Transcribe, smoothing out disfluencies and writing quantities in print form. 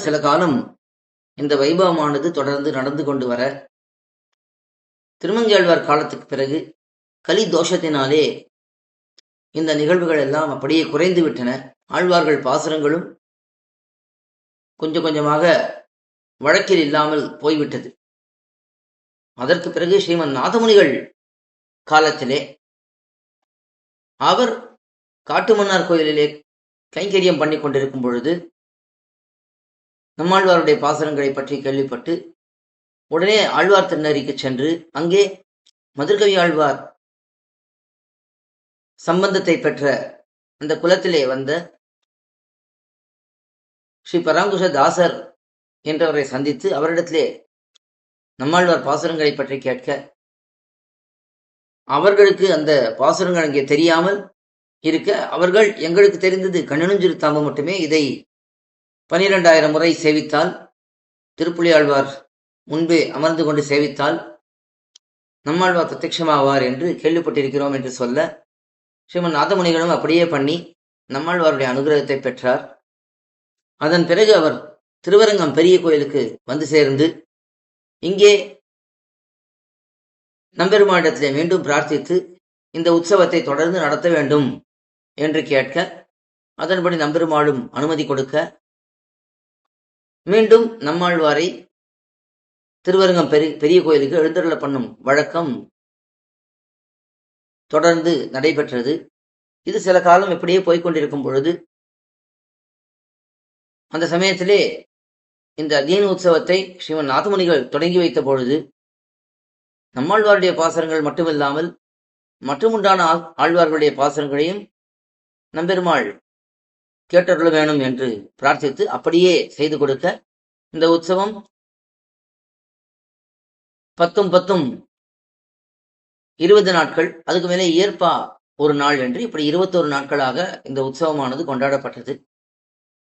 சில காலம் இந்த வைபவமானது தொடர்ந்து நடந்து கொண்டு வர, திருமங்கையாழ்வார் காலத்துக்கு பிறகு கலி தோஷத்தினாலே இந்த நிகழ்வுகள் எல்லாம் அப்படியே குறைந்து விட்டன. ஆழ்வார்கள் பாசுரங்களும் கொஞ்சம் கொஞ்சமாக வழக்கில் இல்லாமல் போய்விட்டது. அதற்கு பிறகு ஸ்ரீமன் நாதமுனிகள் காலத்திலே அவர் காட்டுமன்னார் கோயிலிலே கைங்கரியம் பண்ணி கொண்டிருக்கும் பொழுது நம்மாழ்வாருடைய பாசுரங்களை பற்றி கேள்விப்பட்டு உடனே ஆழ்வார் திருநகரிக்கு சென்று அங்கே மதுர்கவி ஆழ்வார் சம்பந்தத்தை பெற்ற அந்த குலத்திலே வந்த ஸ்ரீ பராங்குஷ தாசர் என்றவரை சந்தித்து அவரிடத்திலே நம்மாழ்வார் பாசுரங்களை பற்றி கேட்க, அவர்களுக்கு அந்த பாசுரங்கள் அங்கே தெரியாமல் இருக்க, அவர்கள் எங்களுக்கு தெரிந்தது கண்ணனுஞ்சிறுத்தாம்பு மட்டுமே, இதை 12,000 முறை சேவித்தால், திருப்புலியாழ்வார் முன்பே அமர்ந்து கொண்டு சேவித்தால் நம்மாழ்வார் பிரத்யட்சமாவார் என்று கேள்விப்பட்டிருக்கிறோம் என்று சொல்ல, ஸ்ரீமன் நாதமுனிகளும் அப்படியே பண்ணி நம்மாழ்வாருடைய அனுகிரகத்தை பெற்றார். அதன் பிறகு அவர் திருவரங்கம் பெரிய கோயிலுக்கு வந்து சேர்ந்து இங்கே நம்பெருமானிடத்திலே மீண்டும் பிரார்த்தித்து இந்த உற்சவத்தை தொடர்ந்து நடத்த வேண்டும் என்று கேட்க, அதன்படி நம்பெருமாளும் அனுமதி கொடுக்க, மீண்டும் நம்மாழ்வாரை திருவரங்கம் பெரிய கோயிலுக்கு எழுந்தருள பண்ணும் வழக்கம் தொடர்ந்து நடைபெற்றது. இது சில காலம் இப்படியே போய்கொண்டிருக்கும் பொழுது, அந்த சமயத்திலே இந்த தீன உற்சவத்தை ஸ்ரீமன் நாதமுனிகள் தொடங்கி வைத்த பொழுது நம்மாழ்வாருடைய பாசுரங்கள் மட்டுமில்லாமல் மற்றுமுண்டான ஆழ்வார்களுடைய பாசுரங்களையும் நம்பெருமாள் கேட்டருள வேணும் என்று பிரார்த்தித்து அப்படியே செய்து கொடுக்க, இந்த உற்சவம் 10 20 நாட்கள், அதுக்கு மேலே இயற்பா ஒரு நாள் என்று இப்படி 21 நாட்களாக இந்த உற்சவமானது கொண்டாடப்பட்டது.